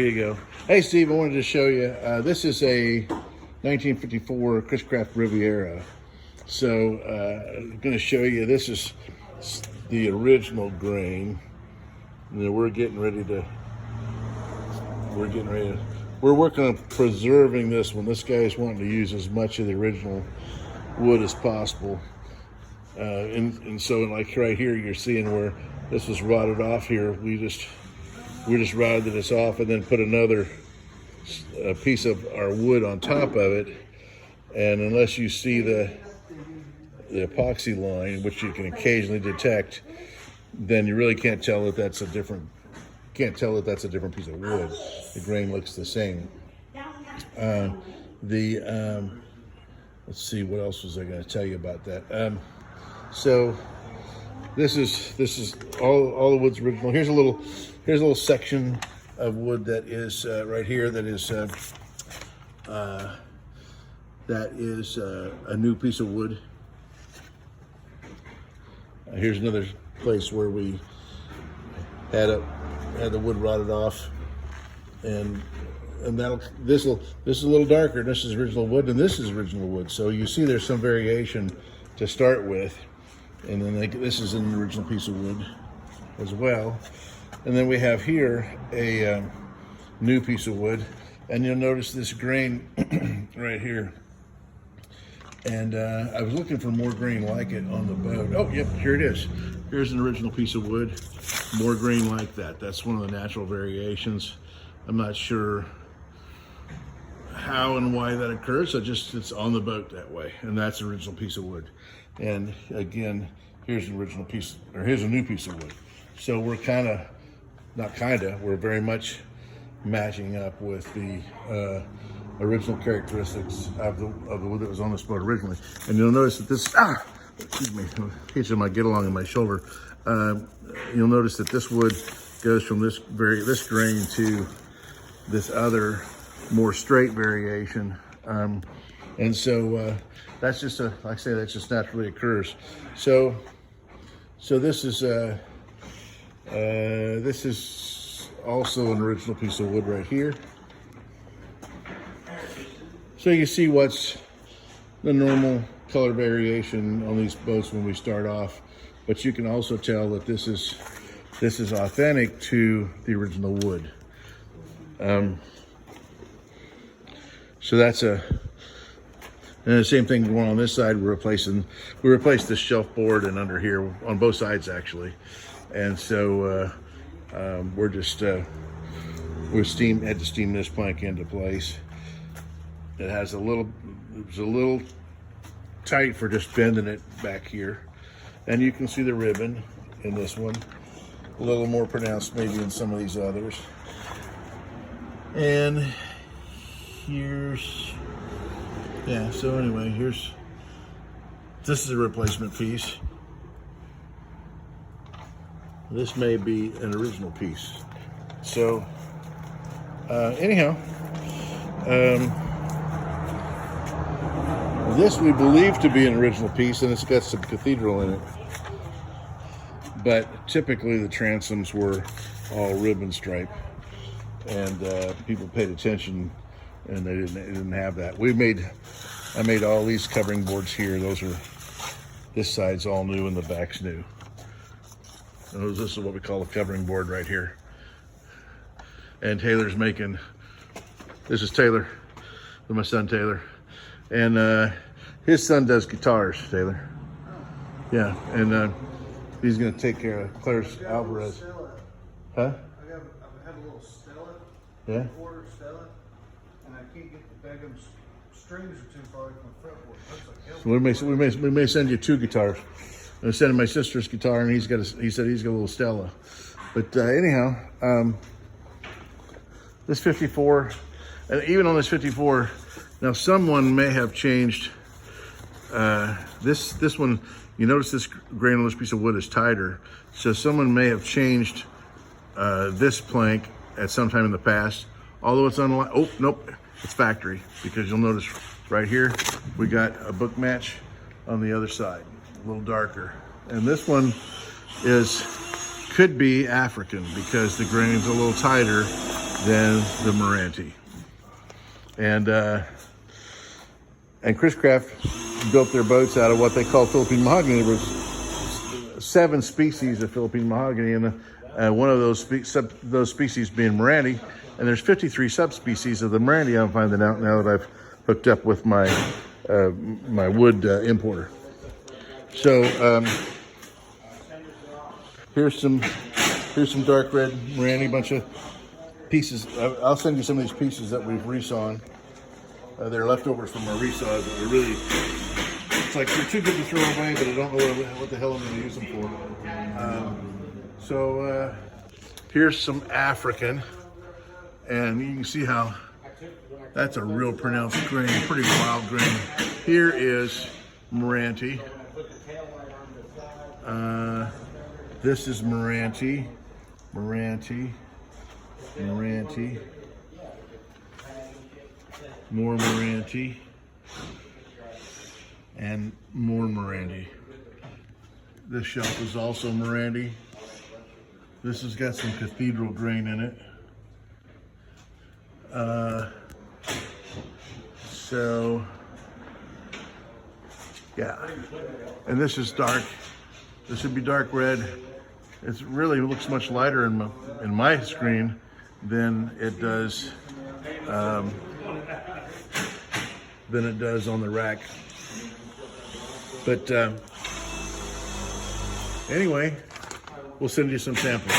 Here you go. Hey, Steve, I wanted to show you. This is a 1954 Chris Craft Riviera. So I'm going to show you. This is the original grain. And then we're working on preserving this one. This guy's wanting to use as much of the original wood as possible. And so like right here, you're seeing where this was rotted off here. We just rotted this off and then put another piece of our wood on top of it. And unless you see the epoxy line, which you can occasionally detect, then you really can't tell that that's a different piece of wood. The grain looks the same. Let's see, what else was I going to tell you about that? So this is all the wood's original. Here's a little section of wood that is right here. That is a new piece of wood. Here's another place where we had the wood rotted off, and this is a little darker. This is original wood, and this is original wood. So you see, there's some variation to start with, and then this is an original piece of wood as well. And then we have here a new piece of wood, and you'll notice this grain right here. And I was looking for more grain like it on the boat. Oh, yep, here it is. Here's an original piece of wood, more grain like that. That's one of the natural variations. I'm not sure how and why that occurs. It's on the boat that way, and that's an original piece of wood. And again, here's an original piece, or here's a new piece of wood. So we're we're very much matching up with the original characteristics of the wood that was on this boat originally. And you'll notice that this, excuse me, hitching my get along in my shoulder. You'll notice that this wood goes from this grain to this other more straight variation. And so that's just like I say, that just naturally occurs. So this is also an original piece of wood right here. So you see what's the normal color variation on these boats when we start off, but you can also tell that this is authentic to the original wood. So that's and the same thing going on this side. We replaced this shelf board and under here on both sides actually, and so had to steam this plank into place. It was a little tight for just bending it back here. And you can see the ribbon in this one. A little more pronounced maybe in some of these others. And so anyway, this is a replacement piece. This may be an original piece. So anyhow, this we believe to be an original piece, and it's got some cathedral in it. But typically the transoms were all ribbon stripe, and people paid attention, and they didn't have that. I made all these covering boards here. This side's all new and the back's new. And this is what we call a covering board right here. And this is Taylor, with my son Taylor. And his son does guitars, Taylor. Yeah, and he's gonna take care of Claire's Alvarez. Huh? I have a little Stella. Yeah. Quarter Stella, and I can't get the daggum strings are too far from the fretboard. Looks like hell. So we may send you two guitars. I'm sending my sister's guitar, and he said he's got a little Stella. But anyhow, this 54, and even on this 54. Now, someone may have changed this one. You notice this grain on this piece of wood is tighter. So someone may have changed this plank at some time in the past. Although it's unlike, oh, nope, it's factory. Because you'll notice right here, we got a book match on the other side, a little darker. And this one could be African because the grain's a little tighter than the Meranti. And Chris Craft built their boats out of what they call Philippine mahogany. There was 7 species of Philippine mahogany, and one of those species being Meranti. And there's 53 subspecies of the Meranti. I'm finding out now that I've hooked up with my my wood importer. So here's some dark red Meranti, a bunch of pieces. I'll send you some of these pieces that we've resawn. They're leftovers from our resaws that we really, it's like they're too good to throw away, but I don't know what the hell I'm going to use them for. So here's some African, and you can see how that's a real pronounced grain, pretty wild grain. Here is Meranti. This is Meranti, Meranti, Meranti, more Meranti, and more Meranti. This shelf is also Meranti. This has got some cathedral grain in it. So, yeah. And this is dark. This would be dark red. It really looks much lighter in my screen than it does on the rack. But anyway, we'll send you some samples.